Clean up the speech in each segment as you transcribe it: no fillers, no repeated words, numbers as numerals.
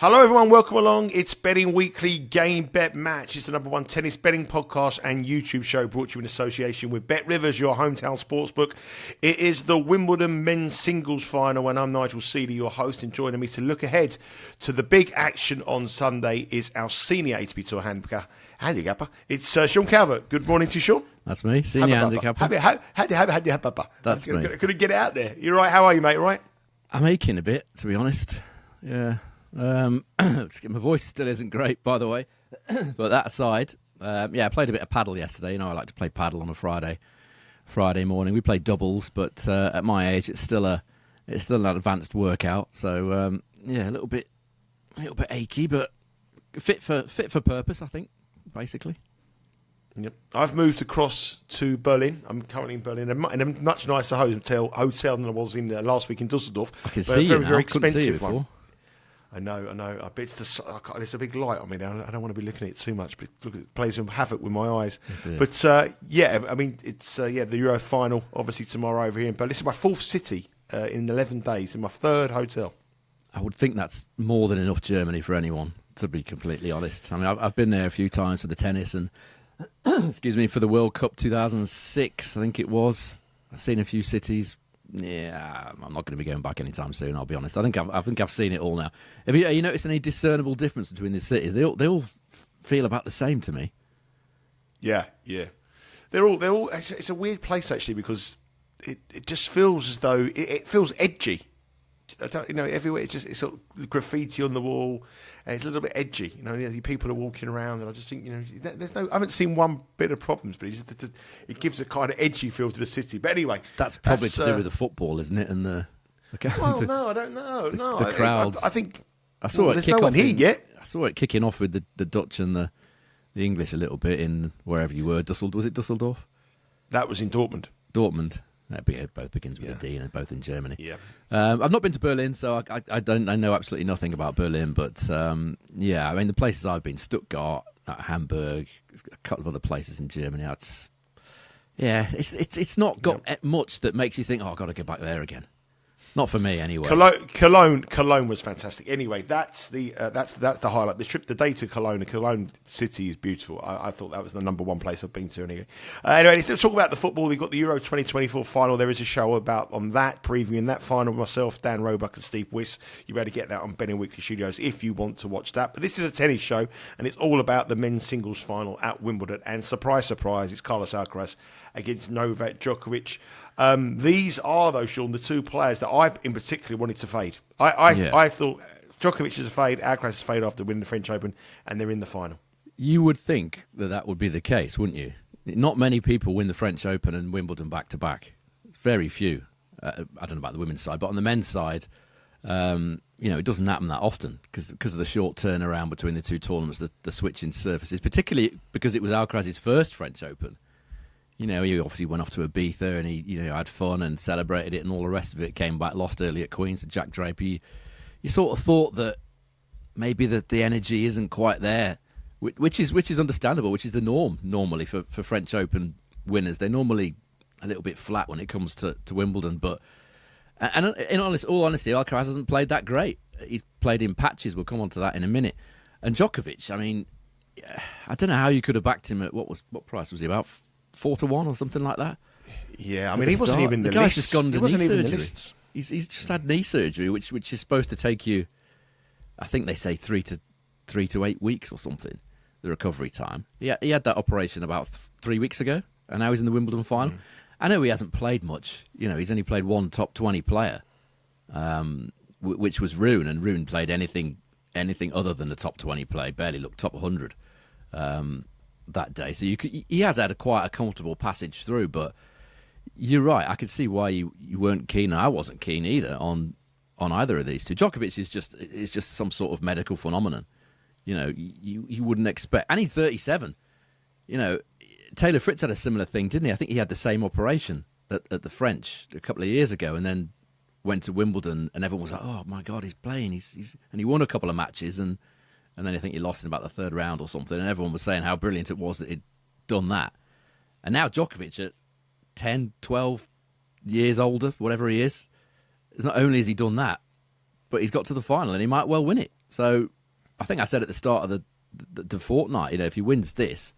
Hello everyone, welcome along. It's Betting Weekly Game Bet Match. It's the number one tennis betting podcast and YouTube show brought to you in association with Bet Rivers, your hometown sportsbook. It is the Wimbledon men's singles final and I'm Nigel Seeley, your host, and joining me to look ahead to the big action on Sunday is our senior ATP Tour handicapper. It's Sean Calvert. Good morning to you, Sean. That's me, senior handicapper. That's me. Couldn't get it out there. You're right. How are you, mate? Right? I'm aching a bit, to be honest. Yeah. My voice still isn't great, by the way. But that aside, I played a bit of paddle yesterday. You know, I like to play paddle on a Friday morning. We played doubles, but at my age, it's still an advanced workout. So a little bit achy, but fit for purpose, I think. Basically. Yep. I've moved across to Berlin. I'm currently in Berlin, in a much nicer hotel than I was in last week in Dusseldorf. I can see you now. Very Couldn't see you expensive before. one. I know. I bet there's a big light on me now. I don't want to be looking at it too much, but it plays some havoc with my eyes. But it's the Euro final, obviously tomorrow over here. But this is my fourth city in 11 days, in my third hotel. I would think that's more than enough Germany for anyone, to be completely honest. I mean, I've been there a few times for the tennis and, for the World Cup 2006, I think it was. I've seen a few cities. Yeah, I'm not going to be going back anytime soon, I'll be honest. I think I've seen it all now. Have you noticed any discernible difference between the cities? They all feel about the same to me. Yeah. They're all. It's a weird place actually because it just feels as though it feels edgy. Everywhere it's sort of graffiti on the wall, and it's a little bit edgy. People are walking around, and I just think, I haven't seen one bit of problems, but it gives a kind of edgy feel to the city. But anyway, that's probably to do with the football, isn't it? And the no, I don't know. The crowds. I think I saw it. There's no one here yet. I saw it kicking off with the Dutch and the English a little bit in wherever you were. Was it Dusseldorf? That was in Dortmund. It both begins with a D, and both in Germany. Yeah. I've not been to Berlin, so I know absolutely nothing about Berlin. But the places I've been: Stuttgart, Hamburg, a couple of other places in Germany. It's not got much that makes you think, I've got to go back there again. Not for me, anyway. Cologne was fantastic. Anyway, that's the highlight. The day to Cologne city is beautiful. I thought that was the number one place I've been to. Anyway, let's talk about the football. They've got the Euro 2024 final. There is a show on that, previewing that final with myself, Dan Roebuck and Steve Wiss. You'll be able to get that on Betting Weekly Studios if you want to watch that. But this is a tennis show, and it's all about the men's singles final at Wimbledon. And surprise, surprise, it's Carlos Alcaraz against Novak Djokovic. These are, though, Sean, the two players that I, in particular, wanted to fade. I thought Djokovic is a fade, Alcaraz is a fade after winning the French Open, and they're in the final. You would think that would be the case, wouldn't you? Not many people win the French Open and Wimbledon back-to-back. Very few. I don't know about the women's side, but on the men's side, it doesn't happen that often because of the short turnaround between the two tournaments, the switching surfaces, particularly because it was Alcaraz's first French Open. He obviously went off to Ibiza and he had fun and celebrated it and all the rest of it. Came back, lost early at Queen's to Jack Draper. You sort of thought that maybe the energy isn't quite there, which is understandable, which is the norm normally for French Open winners. They're normally a little bit flat when it comes to Wimbledon. But in all honesty, Alcaraz hasn't played that great. He's played in patches. We'll come on to that in a minute. And Djokovic, I don't know how you could have backed him at what price was he, about 4-1 or something like that? Yeah, he wasn't even the guy's list. just gone to knee surgery. He's just had knee surgery, which is supposed to take you, I think they say 3 to 8 weeks or something, the recovery time. He had that operation about 3 weeks ago, and now he's in the Wimbledon final. I know he hasn't played much. He's only played one top 20 player, which was Rune, and Rune played anything other than the top 20 play, barely looked top 100 that day. So he has had quite a comfortable passage through, but you're right. I could see why you weren't keen, and I wasn't keen either on either of these two. Djokovic is just some sort of medical phenomenon. You wouldn't expect, and he's 37. Taylor Fritz had a similar thing, didn't he? I think he had the same operation at the French a couple of years ago, and then went to Wimbledon, and everyone was like, "Oh my God, he's playing!" And he won a couple of matches, and then I think he lost in about the third round or something, and everyone was saying how brilliant it was that he'd done that. And now Djokovic at 10, 12 years older, whatever he is, not only has he done that, but he's got to the final, and he might well win it. So I think I said at the start of the fortnight, if he wins this,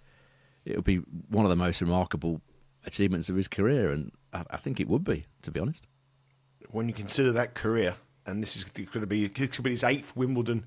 it would be one of the most remarkable achievements of his career, and I think it would be, to be honest. When you consider that career, and this is going to be his 8th Wimbledon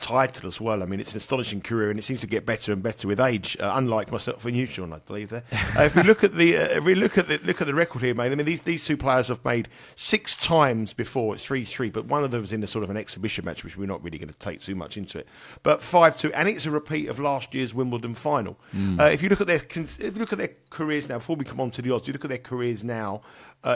title as well. I mean, it's an astonishing career, and it seems to get better and better with age. Unlike myself and you, Sean, I believe there. If we look at the record here, mate. I mean, these two players have made 6 times before. It's 3-3, but one of them was in a sort of an exhibition match, which we're not really going to take too much into it. But 5-2, and it's a repeat of last year's Wimbledon final. If you look at their careers now, before we come on to the odds, you look at their careers now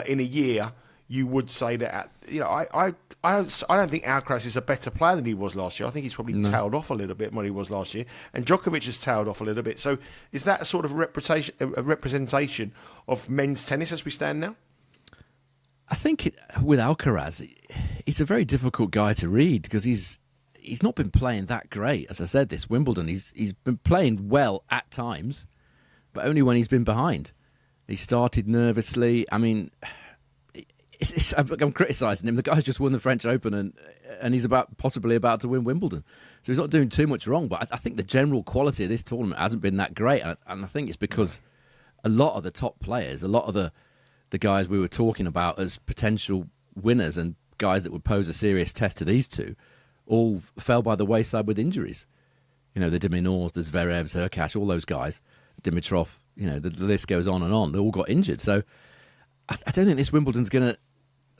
in a year. You would say that, I don't think Alcaraz is a better player than he was last year. I think he's probably tailed off a little bit more than he was last year, and Djokovic has tailed off a little bit. So, is that a sort of representation of men's tennis as we stand now? I think with Alcaraz, he's a very difficult guy to read because he's not been playing that great. As I said, this Wimbledon, he's been playing well at times, but only when he's been behind. He started nervously. I mean, I'm criticising him. The guy's just won the French Open and he's possibly about to win Wimbledon. So he's not doing too much wrong. But I think the general quality of this tournament hasn't been that great. And I think it's because a lot of the top players, a lot of the guys we were talking about as potential winners and guys that would pose a serious test to these two, all fell by the wayside with injuries. The de Minaurs, the Zverevs, Hurkacz, all those guys, Dimitrov, the list goes on and on. They all got injured. So I don't think this Wimbledon's going to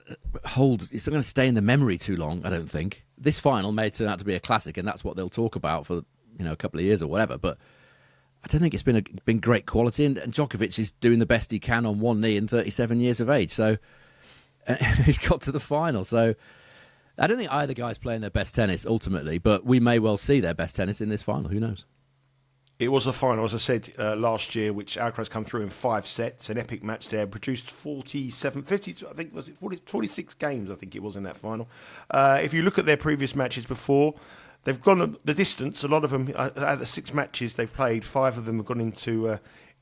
it's not going to stay in the memory too long, I don't think. This final may turn out to be a classic, and that's what they'll talk about for a couple of years or whatever. But I don't think it's been great quality, and Djokovic is doing the best he can on one knee in 37 years of age. So he's got to the final. So I don't think either guy's playing their best tennis ultimately, but we may well see their best tennis in this final. Who knows? It was the final, as I said, last year, which Alcaraz come through in 5 sets, an epic match there, produced 52, I think, was it 46 games, I think it was in that final. If you look at their previous matches before, they've gone the distance. A lot of them, out of the 6 matches they've played, 5 of them have gone into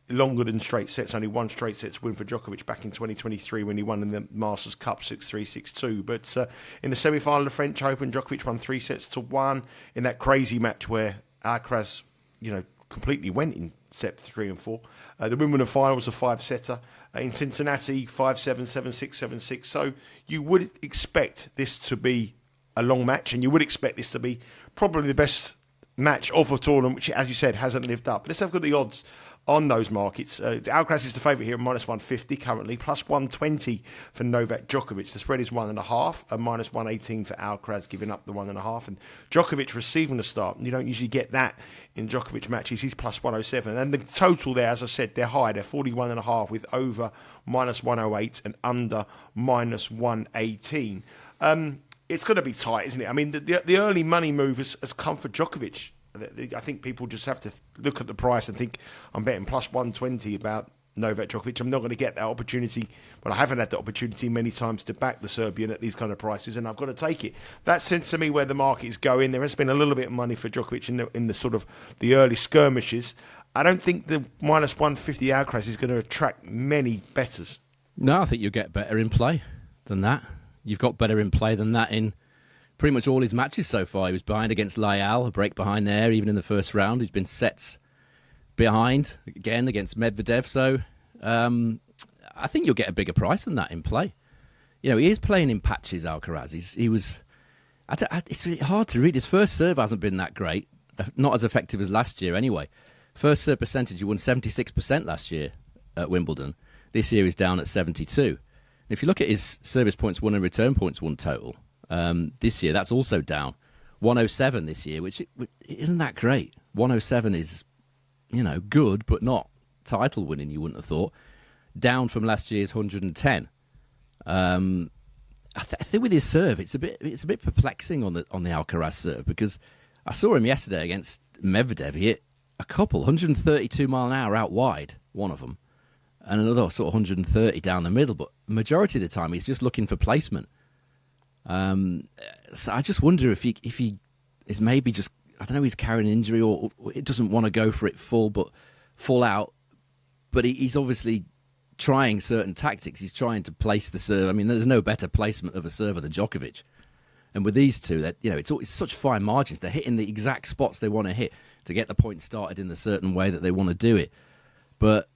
longer than straight sets. Only 1 straight set win for Djokovic back in 2023 when he won in the Masters Cup 6-3, 6-2. But in the semi-final of the French Open, Djokovic won 3-1 in that crazy match where Alcaraz, completely went in set 3 and 4. The Wimbledon final was a 5-setter. In Cincinnati, 5-7, 7-6, 7-6. So you would expect this to be a long match, and you would expect this to be probably the best match of a tournament, which, as you said, hasn't lived up. Let's have a look at the odds on those markets. Alcaraz is the favourite here at -150 currently, +120 for Novak Djokovic. The spread is 1.5, and -118 for Alcaraz, giving up the 1.5. And Djokovic receiving the start. You don't usually get that in Djokovic matches. He's +107. And the total there, as I said, they're high. They're 41.5 with over -108 and under -118. It's going to be tight, isn't it? I mean, the early money move has come for Djokovic. I think people just have to look at the price and think, I'm betting +120 about Novak Djokovic. I'm not going to get that opportunity. Well, I haven't had the opportunity many times to back the Serbian at these kind of prices, and I've got to take it. That seems to me where the market is going. There has been a little bit of money for Djokovic in the sort of the early skirmishes. I don't think the -150 Alcaraz is going to attract many bettors. No, I think you'll get better in play than that. You've got better in play than that in pretty much all his matches so far. He was behind against Layal, a break behind there, even in the first round. He's been sets behind, again, against Medvedev. So I think you'll get a bigger price than that in play. He is playing in patches, Alcaraz. It's really hard to read. His first serve hasn't been that great. Not as effective as last year, anyway. First serve percentage, he won 76% last year at Wimbledon. This year he's down at 72%. And if you look at his service points won and return points won total, this year, that's also down. 107 this year, which isn't that great. 107 is, good, but not title winning, you wouldn't have thought. Down from last year's 110. I think with his serve, it's a bit perplexing on the Alcaraz serve, because I saw him yesterday against Medvedev. He hit a couple, 132 mile an hour out wide, one of them, and another sort of 130 down the middle. But the majority of the time, he's just looking for placement. So I just wonder if he is maybe just, I don't know, he's carrying an injury or it doesn't want to go for it full out. But he's obviously trying certain tactics. He's trying to place the serve. I mean, there's no better placement of a server than Djokovic. And with these two, that it's such fine margins. They're hitting the exact spots they want to hit to get the point started in the certain way that they want to do it. But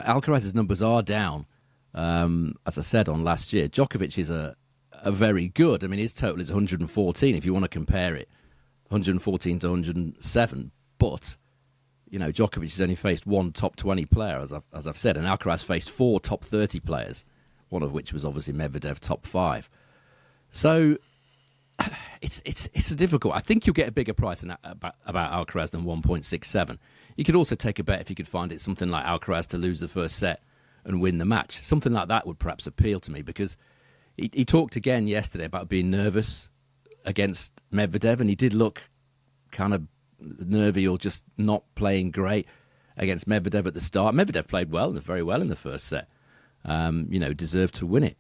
Alcaraz's numbers are down, as I said, on last year. Djokovic is a very good. I mean, his total is 114 if you want to compare it, 114 to 107. But Djokovic has only faced one top 20 player, as I've said, and Alcaraz faced 4 top 30 players, one of which was obviously Medvedev, top 5. So it's a difficult. I think you'll get a bigger price about Alcaraz than 1.67. You could also take a bet if you could find it something like Alcaraz to lose the first set and win the match. Something like that would perhaps appeal to me, because he talked again yesterday about being nervous against Medvedev, and he did look kind of nervy or just not playing great against Medvedev at the start. Medvedev played very well in the first set. Deserved to win it.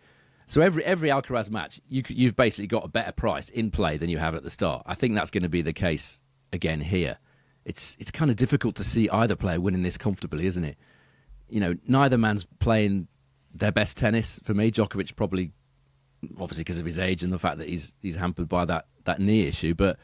So every Alcaraz match, you've basically got a better price in play than you have at the start. I think that's going to be the case again here. It's kind of difficult to see either player winning this comfortably, isn't it? Neither man's playing their best tennis for me. Djokovic probably, obviously because of his age and the fact that he's hampered by that knee issue. But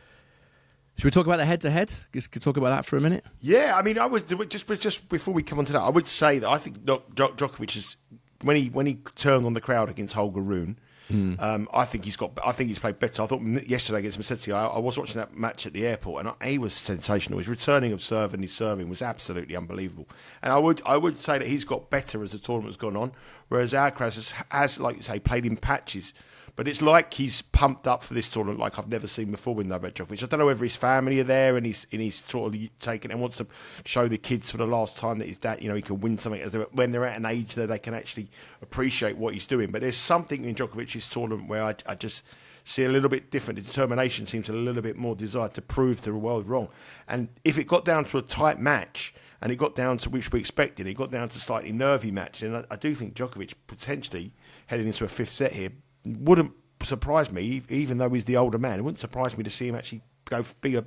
should we talk about the head-to-head? Just talk about that for a minute. Yeah, I mean, I would just before we come on to that, I would say that I think Djokovic is, when he turned on the crowd against Holger Rune, I think he's played better. I thought yesterday against Musetti, I was watching that match at the airport, and he was sensational. His returning of serve and his serving was absolutely unbelievable. And I would say that he's got better as the tournament's gone on, whereas Alcaraz has, like you say, played in patches. But it's like he's pumped up for this tournament like I've never seen before with Novak Djokovic. I don't know whether his family are there and he's sort of taken and wants to show the kids for the last time that his dad, he can win something when they're at an age that they can actually appreciate what he's doing. But there's something in Djokovic's tournament where I just see a little bit different. The determination seems a little bit more desired to prove to the world wrong. And if it got down to a tight match, and it got down to, which we expected, it got down to a slightly nervy match, and I do think Djokovic potentially heading into a fifth set here wouldn't surprise me, even though he's the older man. It wouldn't surprise me to see him actually go be a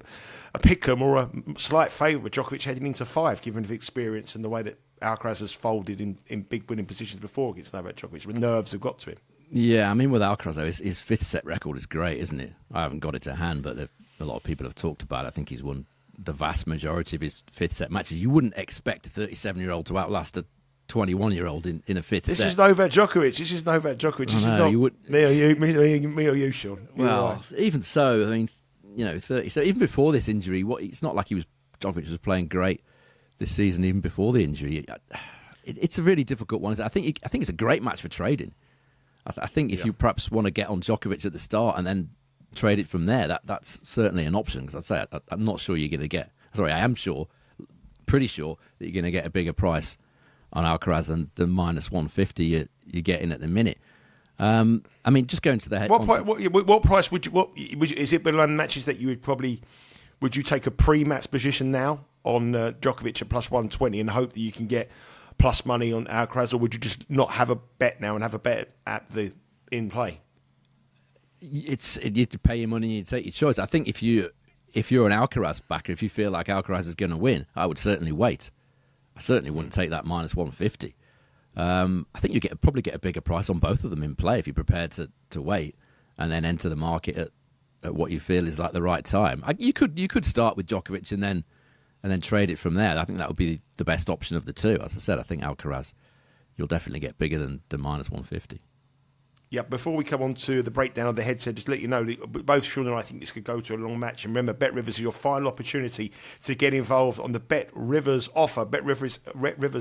pick'em or a slight favourite with Djokovic heading into 5, given the experience and the way that Alcaraz has folded in big winning positions before against Novak Djokovic, when nerves have got to him. Yeah, I mean, with Alcaraz, though, his fifth set record is great, isn't it? I haven't got it to hand, but a lot of people have talked about it. I think he's won the vast majority of his fifth set matches. You wouldn't expect a 37-year-old to outlast a 21-year-old in a fifth set. This is Novak Djokovic. This is not me or you, Sean. Well, even so, I mean, 30. So even before this injury, it's not like Djokovic was playing great this season. Even before the injury, it's a really difficult one. I think it's a great match for trading. I think if you perhaps want to get on Djokovic at the start and then trade it from there, that's certainly an option. Because I'd say I'm not sure you're going to get. Sorry, I am pretty sure that you're going to get a bigger price on Alcaraz than the minus 150 you're getting at the minute. I mean, just going to the head. What price would you? Is it one of the matches that you would you take a pre-match position now on Djokovic at plus 120 and hope that you can get plus money on Alcaraz, or would you just not have a bet now and have a bet at the in play? You pay your money and you take your choice. I think if you're an Alcaraz backer, if you feel like Alcaraz is going to win, I would certainly wait. I certainly wouldn't take that minus 150. I think you probably get a bigger price on both of them in play if you're prepared to wait and then enter the market at what you feel is like the right time. You could start with Djokovic and then trade it from there. I think that would be the best option of the two. As I said, I think Alcaraz, you'll definitely get bigger than the minus 150. Yeah, before we come on to the breakdown of the headset, just to let you know, both Sean and I think this could go to a long match. And remember, Bet Rivers is your final opportunity to get involved on the Bet Rivers offer. Bet Rivers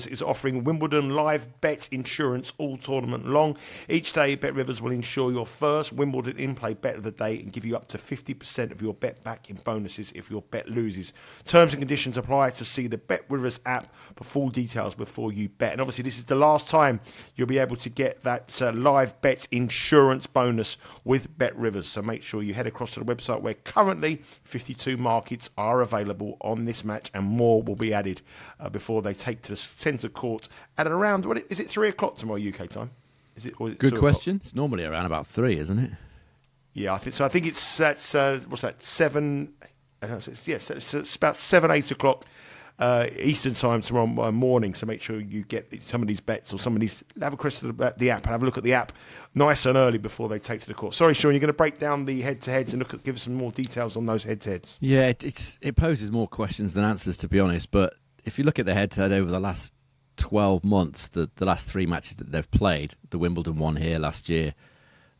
is offering Wimbledon live bet insurance all tournament long. Each day, Bet Rivers will insure your first Wimbledon in-play bet of the day and give you up to 50% of your bet back in bonuses if your bet loses. Terms and conditions apply. To see the Bet Rivers app for full details before you bet. And obviously, this is the last time you'll be able to get that live bet insurance bonus with Bet Rivers. So make sure you head across to the website where currently 52 markets are available on this match, and more will be added before they take to the centre court at around, is it 3 o'clock tomorrow UK time? Is it good question. It's normally around about 3, isn't it? Yeah, I think so. I think it's what's that, 7? Yes, it's about 7, 8 o'clock Eastern time tomorrow morning. So make sure you get some of these bets, or some of these. Have a question to the app and have a look at the app nice and early before they take to the court. Sorry, Sean, you're going to break down the head-to-heads and give us some more details on those head-to-heads. Yeah, it poses more questions than answers, to be honest. But if you look at the head-to-head over the last 12 months, the last 3 matches that they've played, the Wimbledon one here last year,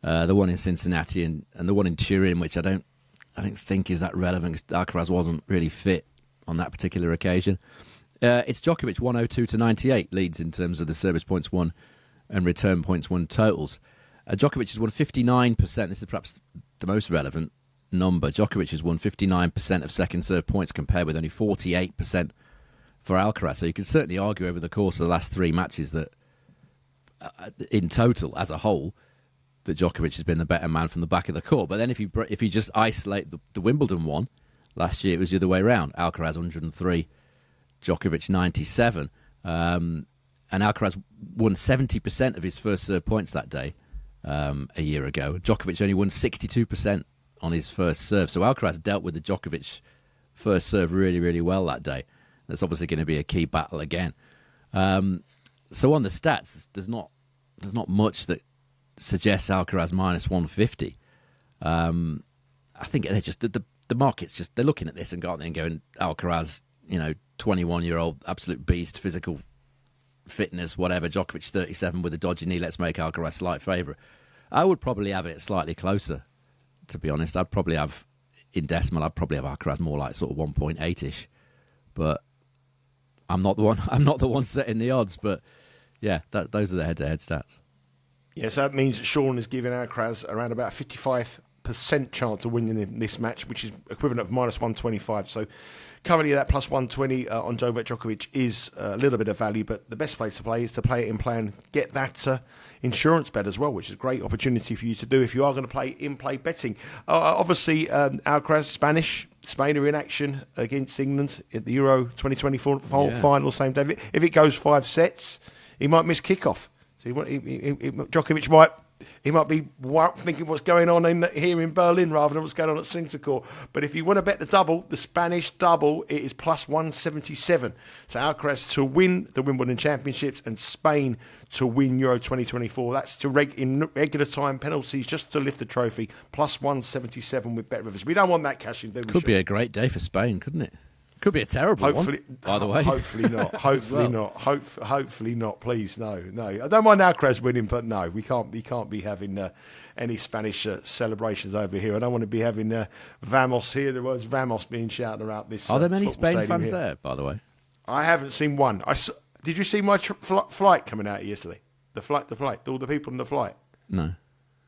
the one in Cincinnati, and the one in Turin, which I don't think is that relevant because Alcaraz wasn't really fit on that particular occasion. It's Djokovic 102-98 leads in terms of the service points won and return points won totals. Djokovic has won 59%. This is perhaps the most relevant number. Djokovic has won 59% of second serve points compared with only 48% for Alcaraz. So you can certainly argue over the course of the last 3 matches that in total, as a whole, that Djokovic has been the better man from the back of the court. But then if you just isolate the Wimbledon one, last year it was the other way around. Alcaraz 103, Djokovic 97. And Alcaraz won 70% of his first serve points that day a year ago. Djokovic only won 62% on his first serve. So Alcaraz dealt with the Djokovic first serve really, really well that day. That's obviously going to be a key battle again. So on the stats, there's not much that suggests Alcaraz minus 150. I think they're just the market's just, they're looking at this and going Alcaraz, 21-year-old absolute beast, physical fitness, whatever. Djokovic 37 with a dodgy knee. Let's make Alcaraz slight favourite. I would probably have it slightly closer, to be honest. I'd probably have in decimal. I'd probably have Alcaraz more like sort of 1.8ish. But I'm not the one. I'm not the one setting the odds. But yeah, those are the head-to-head stats. Yes, that means that Sean is giving Alcaraz around about 55% chance of winning in this match, which is equivalent of minus 125. So currently that plus 120 on Novak Djokovic is a little bit of value, but the best place to play is to play it in play and get that insurance bet as well, which is a great opportunity for you to do if you are going to play in-play betting. Obviously, Alcaraz, Spain are in action against England at the Euro 2024 final same day. If it goes 5 sets, he might miss kickoff. So Djokovic might be thinking what's going on here in Berlin rather than what's going on at Singapore. But if you want to bet the double, the Spanish double, it is plus 177. So Alcaraz to win the Wimbledon Championships and Spain to win Euro 2024. That's in regular time penalties just to lift the trophy. Plus 177 with Bet Rivers. We don't want that cash in, do we? Could be a great day for Spain, couldn't it? Could be a terrible one, by the way. Hopefully not. Hopefully not. Hopefully not. Please, no. I don't mind Alcaraz winning, but no, we can't be having any Spanish celebrations over here. I don't want to be having Vamos here. There was Vamos being shouted about this. Are there many Spain fans there, by the way? I haven't seen one. Did you see my flight coming out yesterday? The flight. All the people on the flight. No,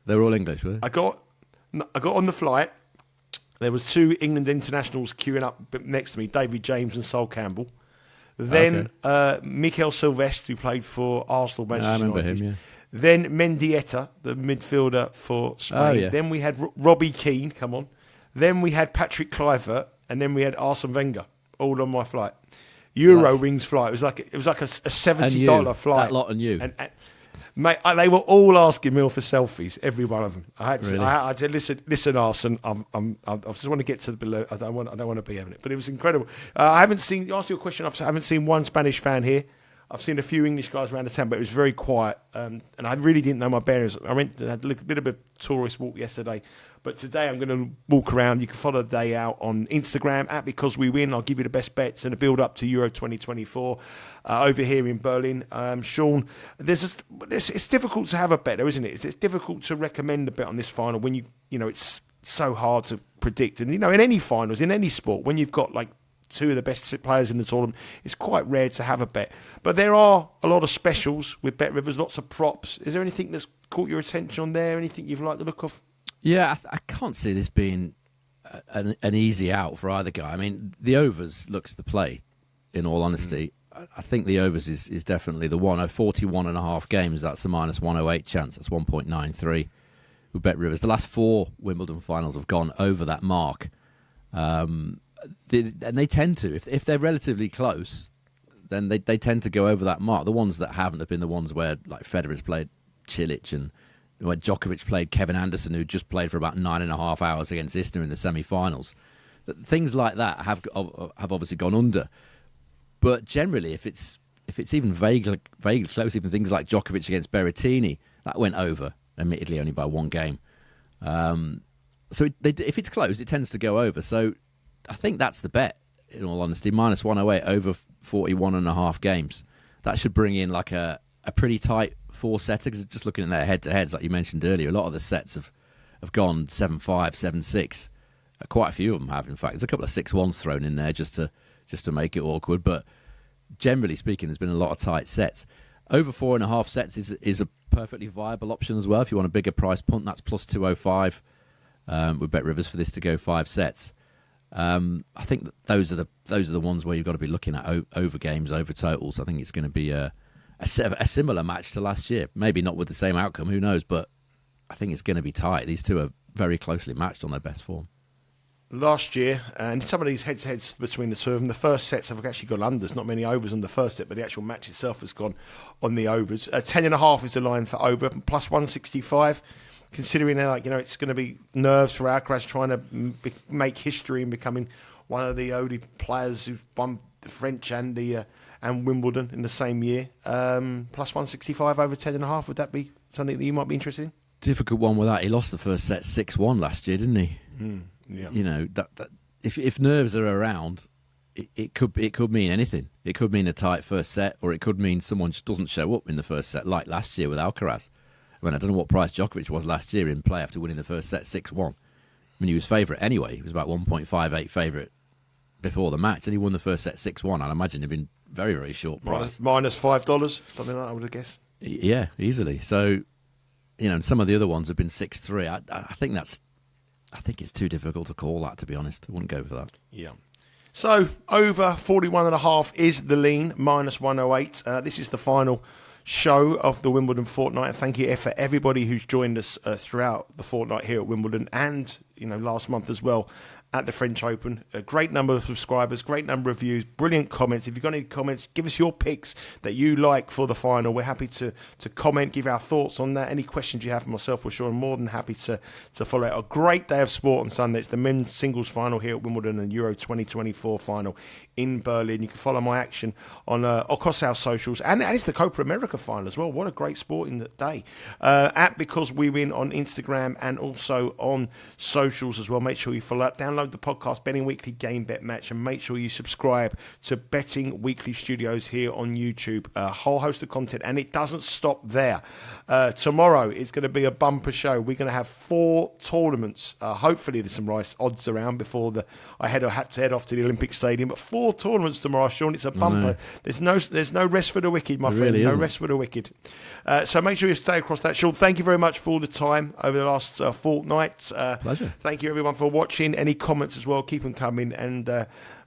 they were all English, were they? I got on the flight. There was 2 England internationals queuing up next to me, David James and Sol Campbell. Then Mikel Silvestre, who played for Arsenal, Manchester United. I remember him, yeah. Then Mendieta, the midfielder for Spain. Oh, yeah. Then we had Robbie Keane, come on. Then we had Patrick Kluivert, and then we had Arsene Wenger, all on my flight. Eurowings flight. It was like a $70 flight. That lot and you. And mate, they were all asking me for selfies, every one of them. I said, listen, Arsene, I just want to get to the below. I don't want to be having it. But it was incredible. I haven't seen. You asked you a question. I haven't seen one Spanish fan here. I've seen a few English guys around the town, but it was very quiet. And I really didn't know my bearings. I had a bit of a tourist walk yesterday, but today I'm going to walk around. You can follow the day out on Instagram at Because We Win. I'll give you the best bets and a build up to Euro 2024 over here in Berlin. Sean, it's difficult to have a bet, though, isn't it? It's difficult to recommend a bet on this final when it's so hard to predict. And in any finals, in any sport, when you've got like 2 of the best players in the tournament, it's quite rare to have a bet. But there are a lot of specials with Bet Rivers, lots of props. Is there anything that's caught your attention on there? Anything you've liked the look of? Yeah, I can't see this being an easy out for either guy. I mean, the overs looks the play, in all honesty. I think the overs is definitely the one. 41.5 games, that's a minus 108 chance. That's 1.93 with Bet Rivers. The last 4 Wimbledon finals have gone over that mark. And they tend to, if they're relatively close, then they tend to go over that mark. The ones that haven't have been the ones where like Federer's played Cilic and when Djokovic played Kevin Anderson, who just played for about 9.5 hours against Isner in the semi-finals. Things like that have obviously gone under. But generally, if it's even vaguely close, even things like Djokovic against Berrettini, that went over, admittedly only by one game. So if it's close, it tends to go over. So I think that's the bet, in all honesty. Minus 108 over 41.5 games. That should bring in like a pretty tight four-setter, because just looking at their head-to-heads, like you mentioned earlier, a lot of the sets have gone 7-5, 7-6. Quite a few of them have, in fact. There's a couple of 6-1s thrown in there just to make it awkward. But generally speaking, there's been a lot of tight sets. Over 4.5 sets is a perfectly viable option as well. If you want a bigger price punt, that's plus 205. We bet Rivers for this to go 5 sets. I think that those are the ones where you've got to be looking at over games, over totals. I think it's going to be a similar match to last year. Maybe not with the same outcome, who knows? But I think it's going to be tight. These two are very closely matched on their best form. Last year, and some of these head-to-heads between the two of them, the first sets have actually got unders, not many overs on the first set, but the actual match itself has gone on the overs. 10.5 is the line for over, plus 165. Considering it's going to be nerves for Alcaraz trying to make history and becoming one of the only players who've won the French and Wimbledon in the same year. Plus 165 over 10.5. Would that be something that you might be interested in? Difficult one with that. He lost the first set 6-1 last year, didn't he? Yeah. You know that if nerves are around, it could mean anything. It could mean a tight first set, or it could mean someone just doesn't show up in the first set, like last year with Alcaraz. I don't know what price Djokovic was last year in play after winning the first set 6-1. I mean, he was favourite anyway. He was about 1.58 favourite before the match, and he won the first set 6-1. I'd imagine it'd been very, very short price. Minus $5, something like that, I would have guessed. Yeah, easily. So, and some of the other ones have been 6-3. I think it's too difficult to call that, to be honest. I wouldn't go for that. Yeah. So, over 41.5 is the lean, minus 108. This is the final show of the Wimbledon fortnight. Thank you for everybody who's joined us throughout the fortnight here at Wimbledon, and last month as well at the French Open. A great number of subscribers, great number of views, brilliant comments. If you've got any comments, give us your picks that you like for the final. We're happy to comment, give our thoughts on that. Any questions you have for myself or Sean, I'm more than happy to follow it. A great day of sport on Sunday. It's the men's singles final here at Wimbledon and Euro 2024 final in Berlin. You can follow my action on across our socials, and it's the Copa America final as well. What a great sporting day. At Because We Win on Instagram and also on socials as well. Make sure you follow that. Download the podcast, Betting Weekly Game Bet Match, and make sure you subscribe to Betting Weekly Studios here on YouTube. A whole host of content, and it doesn't stop there. Tomorrow it's going to be a bumper show. We're going to have 4 tournaments. Hopefully there's some nice odds around before I had to head off to the Olympic Stadium. But 4 tournaments tomorrow, Sean. It's a bumper. There's no rest for the wicked, my friend. Really no isn't. Rest for the wicked. So make sure you stay across that. Sean, thank you very much for all the time over the last fortnight. Pleasure. Thank you everyone for watching. Any comments as well, keep them coming. And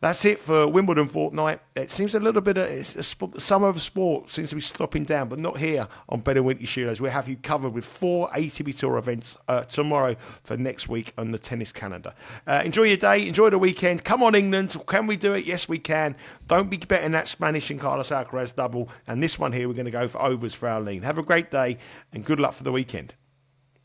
that's it for Wimbledon fortnight. It seems a little bit of summer of sport seems to be stopping down, but not here on Betting Weekly Studios. We'll have you covered with 4 ATP Tour events tomorrow for next week on the tennis calendar. Enjoy your day, enjoy the weekend. Come on, England. Can we do it? Yes, we can. Don't be betting that Spanish and Carlos Alcaraz double. And this one here, we're going to go for overs for our lean. Have a great day and good luck for the weekend.